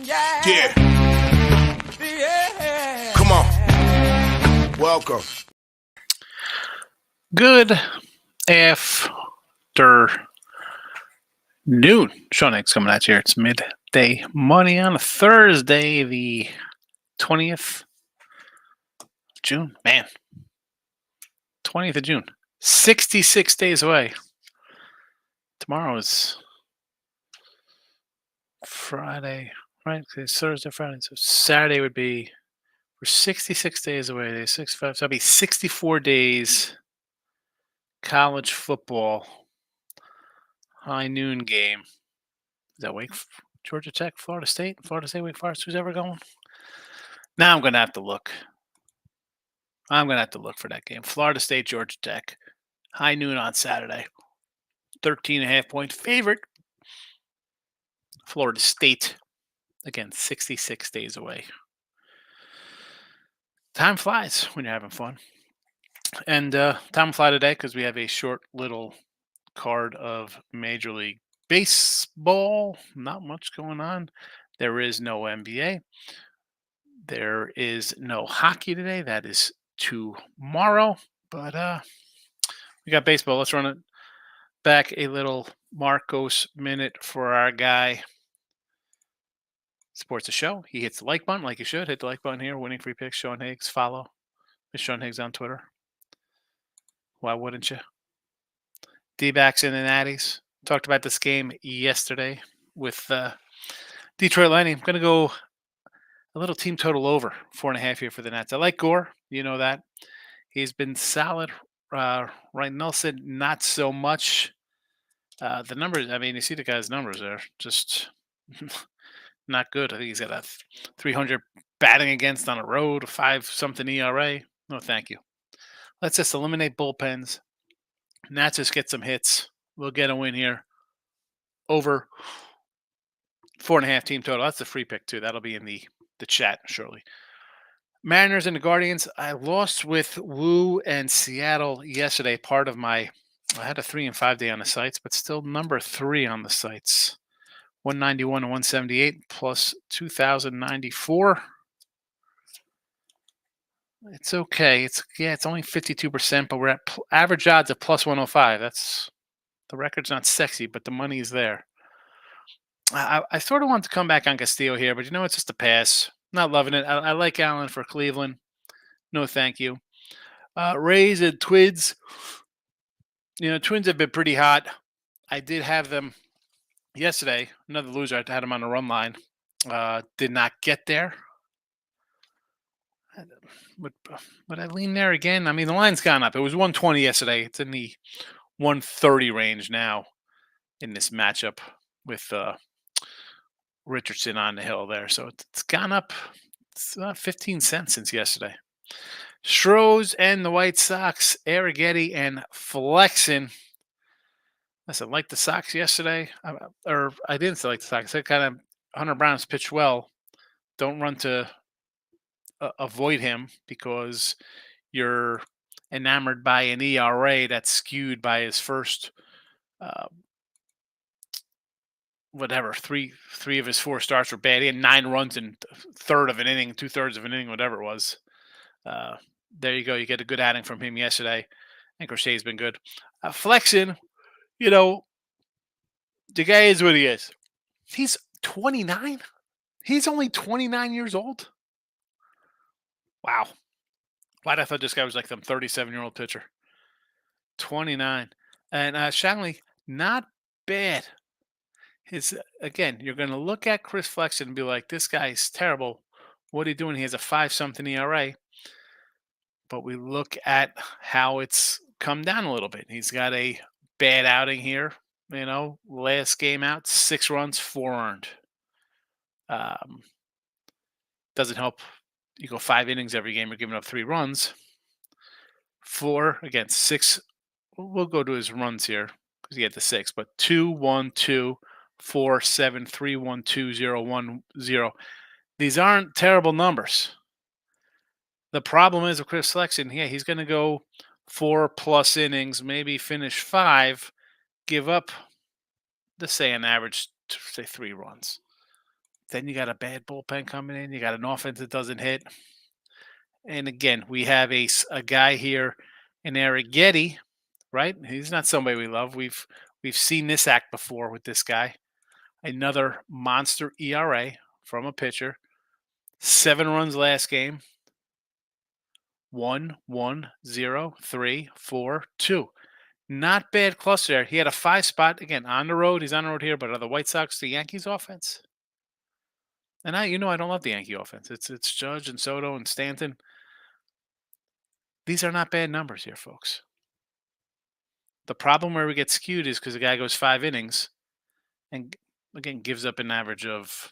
Yeah. Come on. Welcome. Good afternoon. Sean Higgs coming at you here. It's midday money on a Thursday, the 20th of June. Man, 20th of June. 66 days away. Tomorrow is Friday, right? It's Thursday, Friday. So Saturday would be, we're 66 days away. Day 65. So that'll be 64 days. College football. High noon game. Is that Georgia Tech, Florida State, Wake Forest? Who's ever going? Now I'm going to have to look. For that game. Florida State, Georgia Tech. High noon on Saturday. 13.5-point favorite. Florida State. Again, 66 days away. Time flies when you're having fun. And time fly today because we have a short little card of Major League Baseball. Not much going on. There is no NBA. There is no hockey today. That is tomorrow. But we got baseball. Let's run it back a little Marcos minute for our guy. Supports the show. He hits the like button like you should. Hit the like button here. Winning Free Picks. Sean Higgs. Follow Sean Higgs on Twitter. Why wouldn't you? D-backs and the Natties. Talked about this game yesterday with Detroit Lightning. I'm going to go a little team total over 4.5 here for the Nats. I like Gore. You know that. He's been solid. Right, Nelson, not so much. The numbers, I mean, you see the guy's numbers are just not good. I think he's got a 300 batting against on a road, a 5-something ERA. No, thank you. Let's just eliminate bullpens. Nats just get some hits. We'll get a win here. Over 4.5 team total. That's the free pick, too. That'll be in the chat shortly. Mariners and the Guardians. I lost with Woo and Seattle yesterday. I had a 3 and 5 day on the sites, but still number 3 on the sites. 191 and 178 plus 2,094. It's okay. It's only 52%, but we're at average odds of plus 105. The record's not sexy, but the money's there. I sort of want to come back on Castillo here, but it's just a pass. Not loving it. I like Allen for Cleveland. No, thank you. Rays and Twins. Twins have been pretty hot. I did have them yesterday. Another loser. I had them on the run line. Did not get there. But I lean there again. I mean, the line's gone up. It was 120 yesterday. It's in the 130 range now in this matchup with Richardson on the hill there. So it's gone up. It's 15 cents since yesterday. Stros and the White Sox, Arrighetti and Flexen. Listen, like the Sox yesterday, or I didn't say like the Sox. I said kind of Hunter Brown's pitched well. Don't run to avoid him because you're enamored by an ERA that's skewed by his first, three of his 4 starts were bad. He had 9 runs in two-thirds of an inning, whatever it was. There you go. You get a good outing from him yesterday. And Crochet's been good. Flexen, the guy is what he is. He's 29. He's only 29 years old. Wow. Why'd I thought this guy was like some 37-year-old pitcher. 29. And Shanley, not bad. Again, you're going to look at Chris Flexen and be like, this guy's terrible. What are you doing? He has a 5-something ERA. But we look at how it's come down a little bit. He's got a bad outing here. Last game out, 6 runs, 4 earned. Doesn't help. You go 5 innings every game, you're giving up 3 runs. 4 against 6. We'll go to his runs here because he had the 6. But 2, 1, 2, 4, 7, 3, 1, 2, 0, 1, 0. These aren't terrible numbers. The problem is with Chris Flexen, he's going to go 4+ innings, maybe finish 5, give up, let's say, an average, say 3 runs. Then you got a bad bullpen coming in. You got an offense that doesn't hit. And again, we have a guy here in Arrighetti, right? He's not somebody we love. We've seen this act before with this guy. Another monster ERA from a pitcher. 7 runs last game. 1, 1, 0, 3, 4, 2. Not bad cluster there. He had a 5 spot again on the road. He's on the road here, but are the White Sox the Yankees offense? And I don't love the Yankee offense. It's Judge and Soto and Stanton. These are not bad numbers here, folks. The problem where we get skewed is because the guy goes 5 innings and again gives up an average of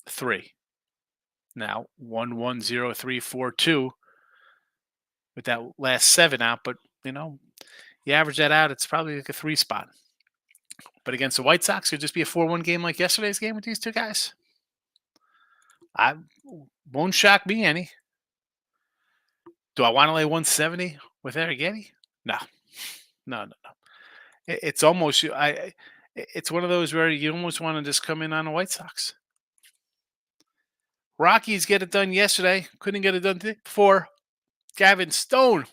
3. Now 1, 1, 0, 3, 4, 2 with that last 7 out, but you average that out, it's probably like a 3 spot. But against the White Sox, could just be a 4-1 game like yesterday's game with these two guys. I won't shock me any. Do I want to lay 170 with Arrighetti? No. It's almost it's one of those where you almost want to just come in on the White Sox. Rockies get it done yesterday. Couldn't get it done before. Gavin Stone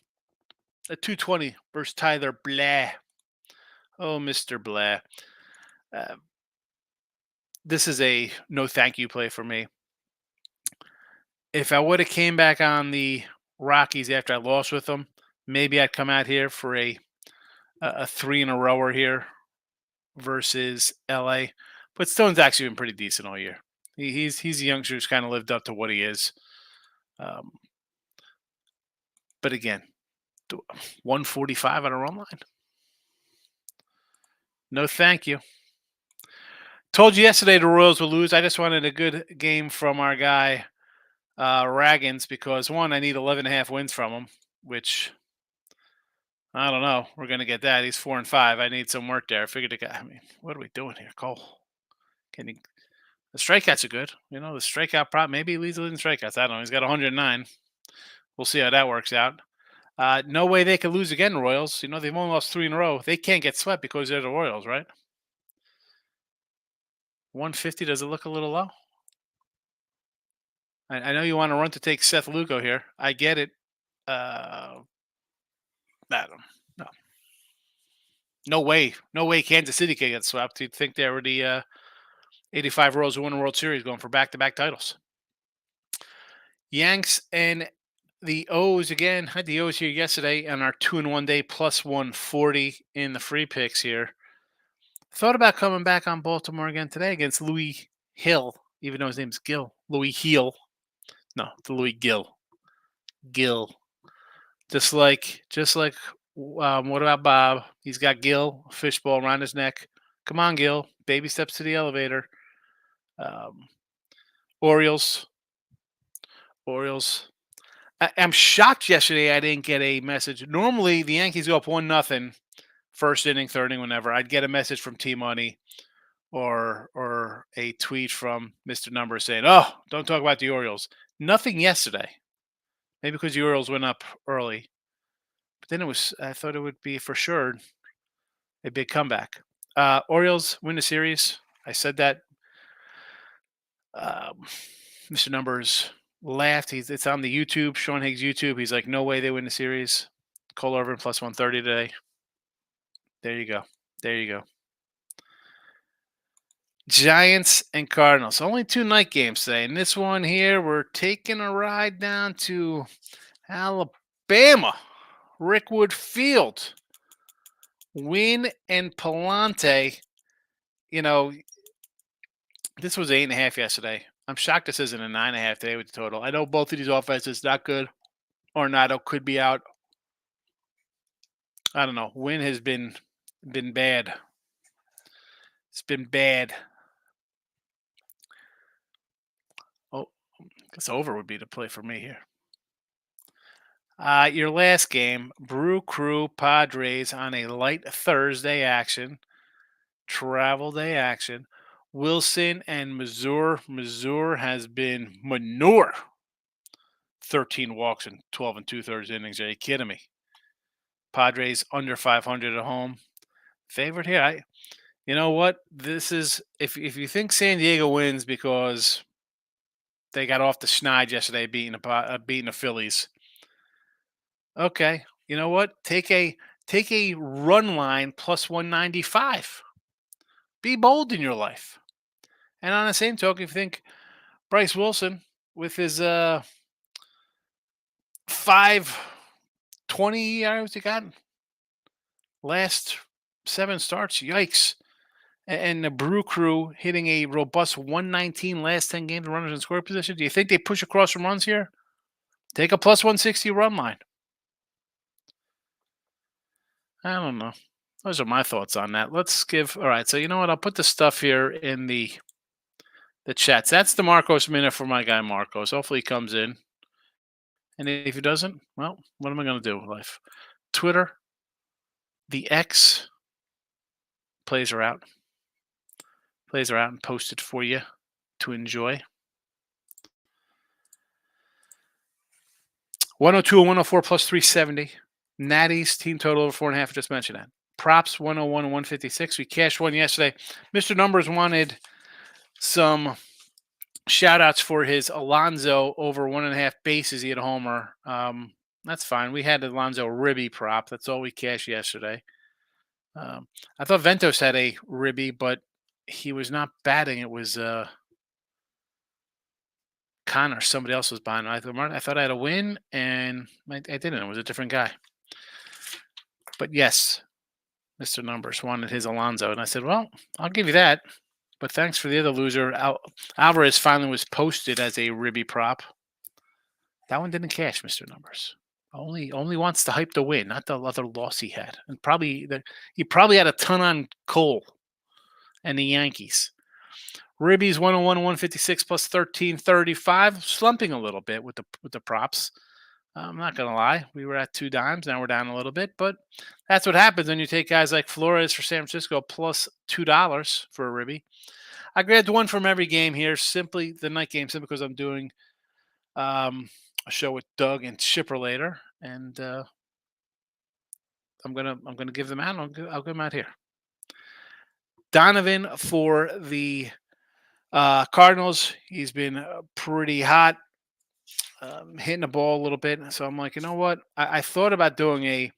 at 220 versus Tyler Blah. Oh, Mr. Blah. This is a no thank you play for me. If I would have came back on the Rockies after I lost with them, maybe I'd come out here for a 3 in a rower here versus LA. But Stone's actually been pretty decent all year. He's a youngster who's kind of lived up to what he is. But again, 145 on a run line. No, thank you. Told you yesterday the Royals would lose. I just wanted a good game from our guy Raggins because, one, I need 11.5 wins from him, which I don't know. We're going to get that. He's 4-5. I need some work there. I figured the guy, what are we doing here, Cole? The strikeouts are good. The strikeout prop, maybe he leads the lead in strikeouts. I don't know. He's got 109. We'll see how that works out. No way they could lose again, Royals. They've only lost 3 in a row. They can't get swept because they're the Royals, right? 150, does it look a little low? I know you want to run to take Seth Lugo here. I get it. No. No way Kansas City can get swept. You'd think they were the 85 Royals who won the World Series going for back-to-back titles. Yanks and the O's again. Had the O's here yesterday on our 2-in-1 day plus 140 in the free picks here. Thought about coming back on Baltimore again today against Louis Hill, even though his name's Gill. Louis Hill. No, the Louis Gill. Gill. Just like what about Bob? He's got Gill, fishbowl around his neck. Come on, Gill. Baby steps to the elevator. Orioles. I'm shocked yesterday I didn't get a message. Normally, the Yankees go up 1-0, first inning, third inning, whenever. I'd get a message from T-Money or a tweet from Mr. Number saying, oh, don't talk about the Orioles. Nothing yesterday. Maybe because the Orioles went up early. But then I thought it would be for sure a big comeback. Orioles win the series. I said that. Mr. Numbers laughed. It's on the YouTube, Sean Higgs YouTube. He's like, no way they win the series. Cole Irvin plus 130 today. There you go. Giants and Cardinals. Only 2 night games today. And this one here, we're taking a ride down to Alabama. Rickwood Field. Wynn and Palante. This was 8.5 yesterday. I'm shocked this isn't a 9.5 today with the total. I know both of these offenses not good. Ornado could be out. I don't know. Wynn has been bad. It's been bad. Oh, I guess over would be the play for me here. Your last game, Brew Crew Padres on a light Thursday action. Travel day action. Wilson and Missouri. Missouri has been manure. 13 walks in 12 2/3 innings. Are you kidding me? Padres under 500 at home. Favorite here. You know what? This is if you think San Diego wins because they got off the schneid yesterday beating the Phillies. Okay. You know what? Take a run line plus 195. Be bold in your life. And on the same token, if you think Bryce Wilson with his 520 yards he got last 7 starts, yikes. And the Brew Crew hitting a robust 119 last 10 games of runners in scoring position. Do you think they push across some runs here? Take a plus 160 run line. I don't know. Those are my thoughts on that. Let's give. All right. So you know what? I'll put the stuff here in the chats. That's the Marcos minute for my guy Marcos. Hopefully he comes in. And if he doesn't, well, what am I going to do with life? Twitter, the X plays are out. Plays are out and posted for you to enjoy. 102 and 104 plus 370. Natty's team total over 4.5. I just mentioned that. Props 101 and 156. We cashed one yesterday. Mr. Numbers wanted some shout outs for his Alonzo over 1.5 bases. He had a homer. That's fine. We had Alonzo Ribby prop. That's all we cashed yesterday. I thought Ventos had a Ribby, but he was not batting. It was Connor. Somebody else was behind him. I thought I had a win, and I didn't. It was a different guy. But yes, Mr. Numbers wanted his Alonzo, and I said, well, I'll give you that. But thanks for the other loser. Alvarez finally was posted as a Ribby prop. That one didn't cash, Mr. Numbers. Only wants to hype the win, not the other loss he had. And he probably had a ton on Cole and the Yankees. Ribby's 101 and 156 plus 1335, slumping a little bit with the props. I'm not gonna lie, we were at 2 dimes, now we're down a little bit, but that's what happens when you take guys like Flores for San Francisco plus $2 for a Ribby. I grabbed one from every game here, simply the night game, simply because I'm doing a show with Doug and Shipper later, and I'm gonna give them out. I'll give them out here. Donovan for the Cardinals. He's been pretty hot, hitting the ball a little bit. So I'm like, you know what? I thought about doing a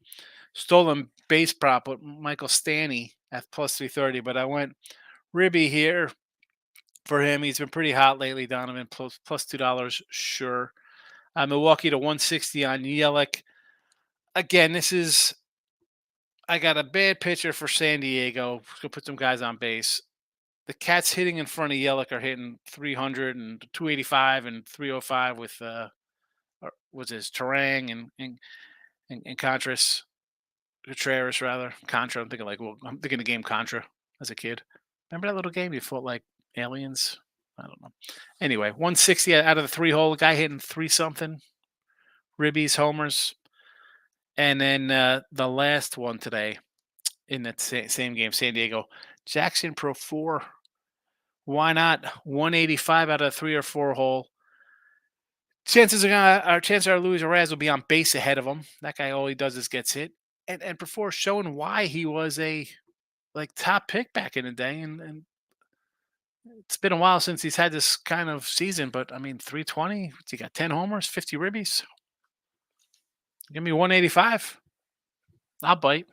stolen base prop with Michael Stanny at plus 330, but I went Ribby here for him. He's been pretty hot lately, Donovan, plus $2, sure. Milwaukee to 160 on Yelich. Again, I got a bad pitcher for San Diego. Gonna put some guys on base. The cats hitting in front of Yelich are hitting 300 and 285 and 305 with was his Terang and Contreras rather. Contra. I'm thinking the game Contra as a kid. Remember that little game you fought like aliens? I don't know. Anyway, 160 out of the 3-hole. The guy hitting 3-something. Ribbies, homers. And then the last one today in that same game, San Diego. Jackson Pro 4. Why not? 185 out of 3 or 4 hole. Chances are Luis Arraez will be on base ahead of him. That guy, all he does is gets hit. And before showing why he was a top pick back in the day, and it's been a while since he's had this kind of season. But I mean, 320. He got 10 homers, 50 ribbies. Give me 185. I'll bite.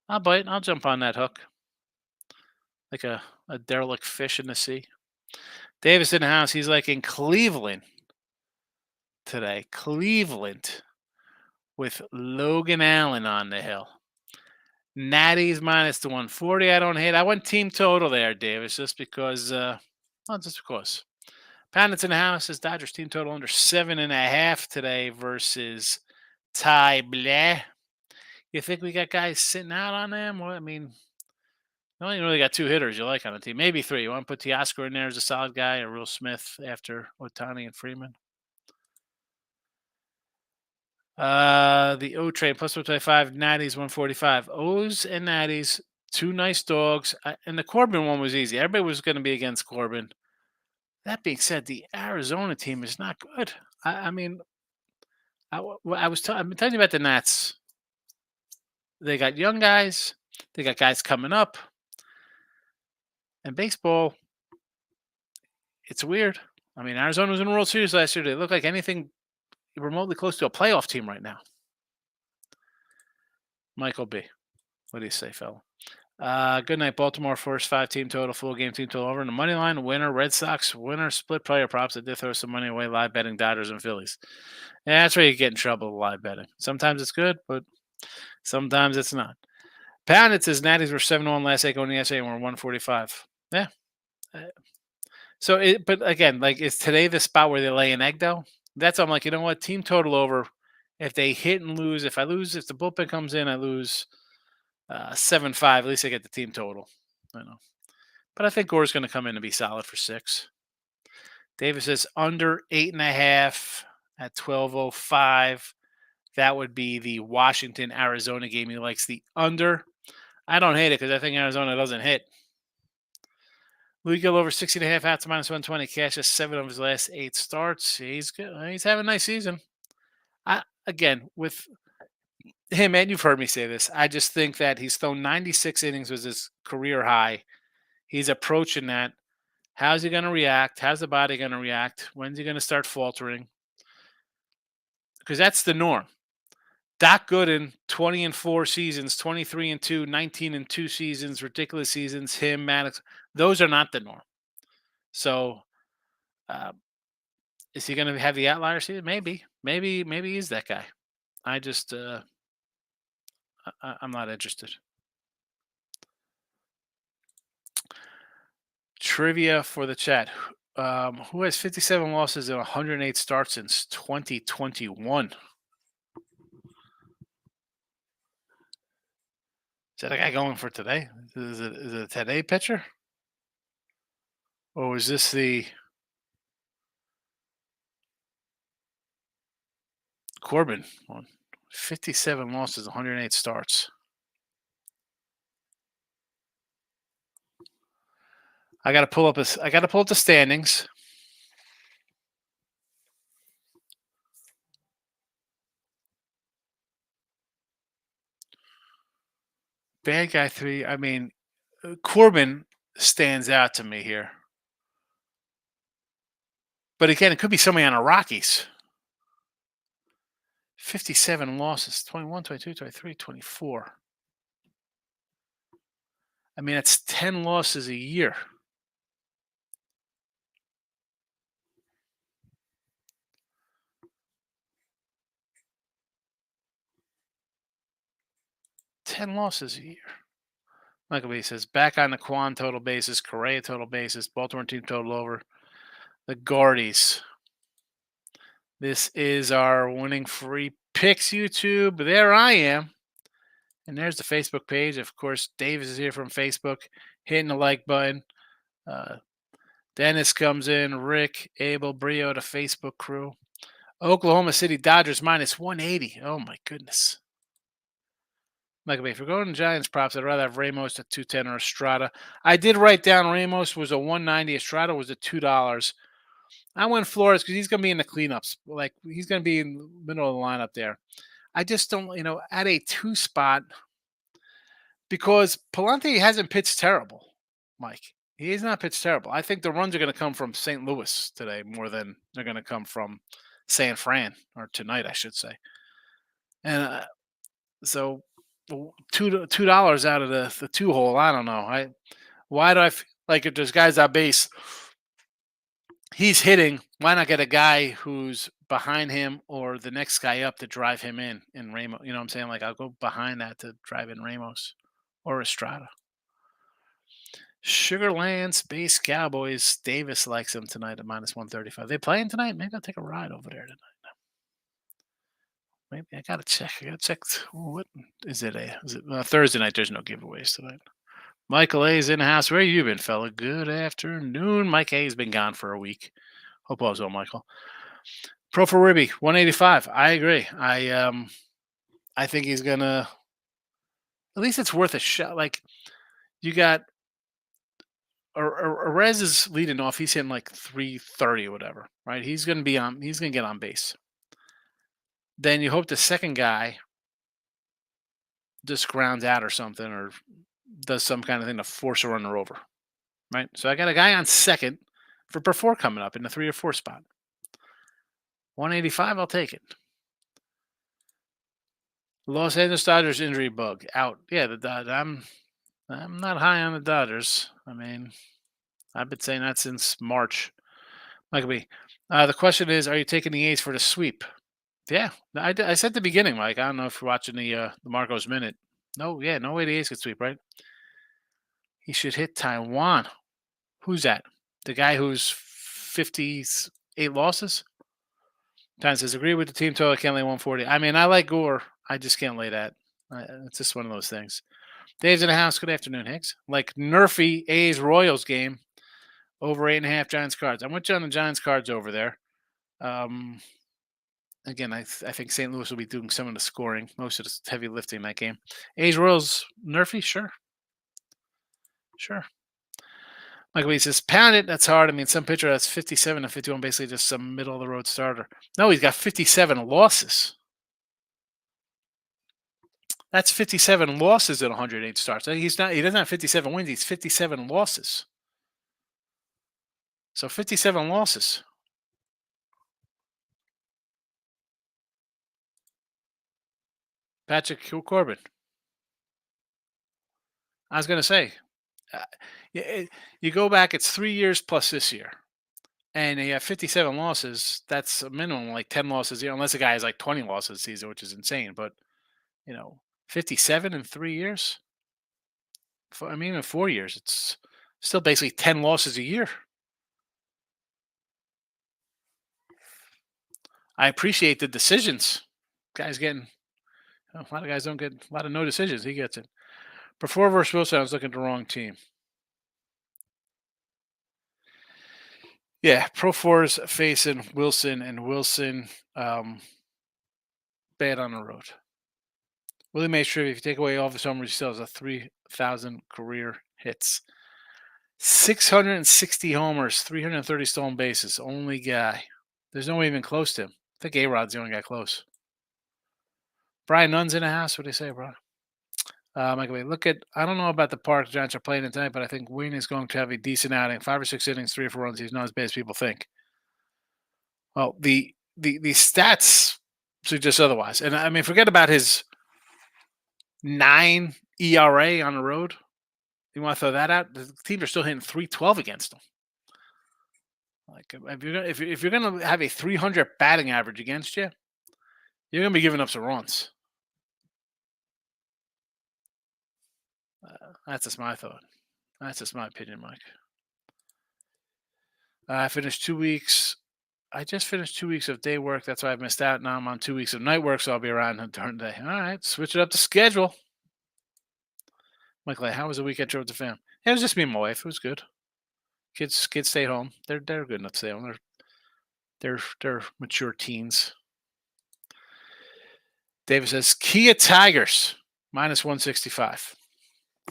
I'll jump on that hook. Like a derelict fish in the sea. Davis in the house. He's like in Cleveland today. Cleveland with Logan Allen on the hill. Natty's minus the 140. I don't hate. I went team total there, Davis, just because. Poundits in the house is Dodgers team total under 7.5 today versus Ty Bleh. You think we got guys sitting out on them? Well, I mean, you only really got 2 hitters you like on the team. Maybe 3. You want to put Teoscar in there as a solid guy, or Will Smith after Ohtani and Freeman? The O train plus 125, Natties 145. O's and Natties, 2 nice dogs. And the Corbin one was easy. Everybody was going to be against Corbin. That being said, the Arizona team is not good. I've been telling you about the Nats. They got young guys. They got guys coming up. And baseball, it's weird. I mean, Arizona was in the World Series last year. They look like anything remotely close to a playoff team right now. Michael B. What do you say, fella? Good night, Baltimore. First 5 team total, full game team total over. And the money line winner, Red Sox winner, split player props. I did throw some money away live betting Dodgers and Phillies. Yeah, that's where you get in trouble with live betting. Sometimes it's good, but sometimes it's not. Pounded says Natties were 7-1 last week on yesterday and we're 145. Yeah. But again, like, is today the spot where they lay an egg though? That's I'm like, you know what? Team total over. If they hit and lose, if the bullpen comes in, I lose 7-5. At least I get the team total. I know. But I think Gore's going to come in and be solid for 6. Davis says under 8.5 at 12:05. That would be the Washington Arizona game. He likes the under. I don't hate it because I think Arizona doesn't hit. Louis Gill over 60.5 outs -120. Cashes 7 of his last 8 starts. He's good. He's having a nice season. Again, with him, and you've heard me say this, I just think that he's thrown 96 innings was his career high. He's approaching that. How's he going to react? How's the body going to react? When's he going to start faltering? Because that's the norm. Doc Gooden, 20-4 seasons, 23-2, 19-2 seasons, ridiculous seasons. Him, Maddox, those are not the norm. So, is he going to have the outlier season? Maybe he's that guy. I just, I'm not interested. Trivia for the chat. Who has 57 losses and 108 starts since 2021? Is that a guy going for today? Is it a today pitcher? Or was this the Corbin one? 57 losses, 108 starts. I got to pull up the standings. Bad guy 3. I mean, Corbin stands out to me here. But again, it could be somebody on the Rockies. 57 losses, 21, 22, 23, 24. I mean, that's 10 losses a year. Ten losses a year. Michael B says, back on the Quan total basis, Correa total basis, Baltimore team total over. The Guardies. This is our winning free picks YouTube. There I am. And there's the Facebook page. Of course, Davis is here from Facebook, hitting the like button. Dennis comes in, Rick, Abel, Brio, the Facebook crew. Oklahoma City Dodgers -180. Oh, my goodness. Michael B, if we're going to Giants props, I'd rather have Ramos at 210 or Estrada. I did write down Ramos was a 190. Estrada was a $2. I went Flores because he's going to be in the cleanups. Like, he's going to be in the middle of the lineup there. I just don't, at a 2 spot, because Palante hasn't pitched terrible, Mike. He has not pitched terrible. I think the runs are going to come from St. Louis today more than they're going to come from San Fran, or tonight, I should say. And so $2 out of the 2 hole, I don't know. Why do I like if there's guys on base? He's hitting. Why not get a guy who's behind him or the next guy up to drive him in Ramos? You know what I'm saying? Like, I'll go behind that to drive in Ramos or Estrada. Sugarland Space Cowboys. Davis likes them tonight at -135. They playing tonight? Maybe I'll take a ride over there tonight. Maybe I gotta check. What is it? Thursday night? There's no giveaways tonight. Michael A is in the house. Where you been, fella? Good afternoon. Mike A has been gone for a week. Hope all is well, Michael. Pro for Ribby, 185. I agree. I think he's gonna. At least it's worth a shot. Like, you got Rez is leading off. He's hitting like 330 or whatever, right? He's gonna get on base. Then you hope the second guy just grounds out or something, or does some kind of thing to force a runner over. right? So I got a guy on second for Perfor coming up in the 3 or 4 spot. 185, I'll take it. Los Angeles Dodgers injury bug out. Yeah, I'm not high on the Dodgers. I mean, I've been saying that since March. Might be. The question is, are you taking the A's for the sweep? Yeah, I said at the beginning, Mike. I don't know if you're watching the Marcos Minute. No, yeah, no way the A's could sweep, right? He should hit Taiwan. Who's that? The guy who's 58 losses? Time says, agree with the team total. I can't lay 140. I mean, I like Gore. I just can't lay that. It's just one of those things. Dave's in the house. Good afternoon, Higgs. Like Nerfy A's Royals game over 8.5 Giants cards. I'm with you on the Giants cards over there. Again, I think St. Louis will be doing some of the scoring, most of the heavy lifting in that game. A's Royals Nerfy, sure. Michael B says, pound it. That's hard. I mean, some pitcher that's 57 and 51, basically just some middle of the road starter. No, he's got 57 losses. That's 57 losses in 108 starts. He's not. He doesn't have 57 wins. He's 57 losses. So 57 losses. Patrick Corbin. I was going to say, you go back, it's 3 years plus this year. And you have 57 losses. That's a minimum, like 10 losses a year, unless a guy has like 20 losses a season, which is insane. But, 57 in 3 years? In 4 years, it's still basically 10 losses a year. I appreciate the decisions. Guys getting a lot of guys don't get a lot of no decisions. He gets it. Before versus Wilson, I was looking at the wrong team. Yeah, Pro 4's facing Wilson, and Wilson bad on the road. Willie Mays trivia, if you take away all of his homers, he still has a 3,000 career hits. 660 homers, 330 stolen bases. Only guy. There's no one even close to him. I think A-Rod's the only guy close. Brian Nunn's in the house. What do you say, bro? Michael, look at, I don't know about the park the Giants are playing in tonight, but I think Wayne is going to have a decent outing. 5 or 6 innings, 3 or 4 runs. He's not as bad as people think. Well, the stats suggest otherwise. And I mean, forget about his 9 ERA on the road. You want to throw that out? The teams are still hitting 312 against him. Like if you're gonna have a 300 batting average against you, you're gonna be giving up some runs. That's just my thought. That's just my opinion, Mike. I finished 2 weeks. I just finished 2 weeks of day work. That's why I missed out. Now I'm on 2 weeks of night work, so I'll be around during the day. All right, switch it up to schedule. Michael, how was the weekend trip with the fam? It was just me and my wife. It was good. Kids stayed home. They're good enough to stay home. They're mature teens. David says Kia Tigers minus 165.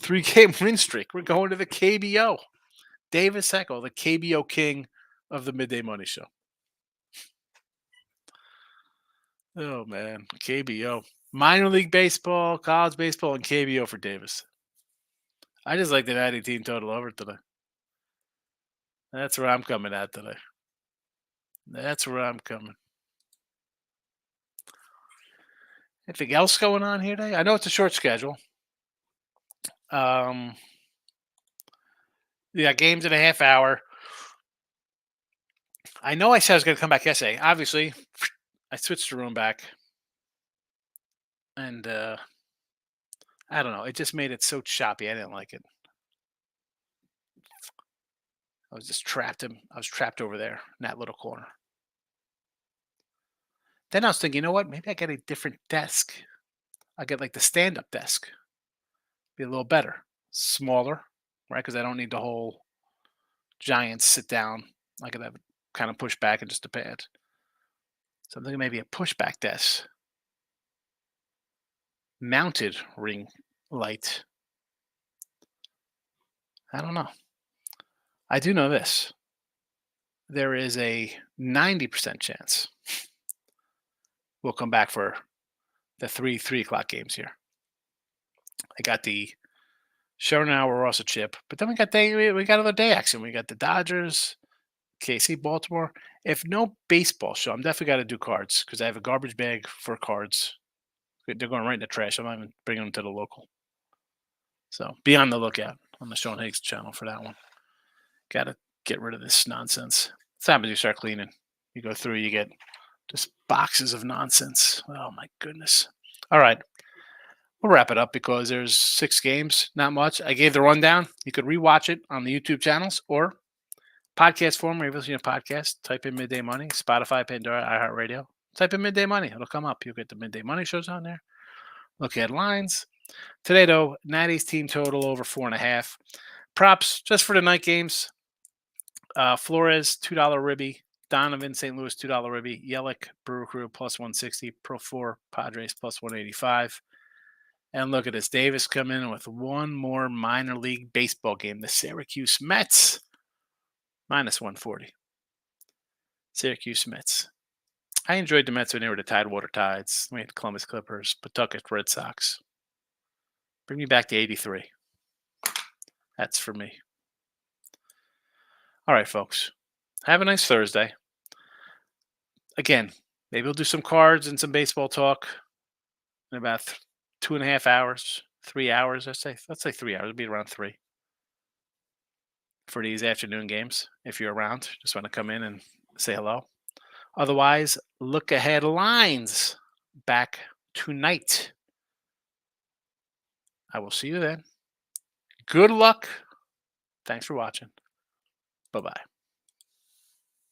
3-game win streak. We're going to the KBO. Davis Heckle, the KBO king of the Midday Money Show. Oh, man. KBO. Minor league baseball, college baseball, and KBO for Davis. I just like the 90 team total over today. That's where I'm coming at today. That's where I'm coming. Anything else going on here today? I know it's a short schedule. Yeah, games in a half hour. I know I said I was going to come back yesterday. Obviously, I switched the room back. And I don't know. It just made it so choppy. I didn't like it. I was just trapped. I was trapped over there in that little corner. Then I was thinking, you know what? Maybe I get a different desk. I get like the stand-up desk. Be a little better. Smaller, right? Because I don't need the whole giant sit down. I could have it kind of push back and just a pad. So I'm thinking maybe a pushback desk. Mounted ring light. I don't know. I do know this. There is a 90% chance we'll come back for the 3 o'clock games here. I got the Show now we're also chip. But then we got other day action. We got the Dodgers, KC, Baltimore. If no baseball show, I'm definitely got to do cards because I have a garbage bag for cards. They're going right in the trash. I'm not even bringing them to the local. So be on the lookout on the Sean Higgs channel for that one. Got to get rid of this nonsense. It's happens you start cleaning. You go through, you get just boxes of nonsense. Oh my goodness. All right. We'll wrap it up because there's 6 games, not much. I gave the rundown. You could rewatch it on the YouTube channels or podcast form where you're listening to podcast. Type in Midday Money, Spotify, Pandora, iHeartRadio. Type in Midday Money. It'll come up. You'll get the Midday Money shows on there. Look at lines. Today, though, Natty's team total over 4.5. Props just for the night games. Flores, $2 ribby. Donovan, St. Louis, $2 ribby. Yelich, Brewer Crew, plus 160. Pro 4, Padres, plus 185. And look at this. Davis come in with one more minor league baseball game. The Syracuse Mets, minus 140. Syracuse Mets. I enjoyed the Mets when they were the Tidewater Tides. We had the Columbus Clippers, Pawtucket Red Sox. Bring me back to 83. That's for me. All right, folks. Have a nice Thursday. Again, maybe we'll do some cards and some baseball talk in about 2.5 hours, 3 hours. Let's say 3 hours. It'll be around 3 for these afternoon games. If you're around, just want to come in and say hello. Otherwise, look ahead lines back tonight. I will see you then. Good luck. Thanks for watching. Bye-bye.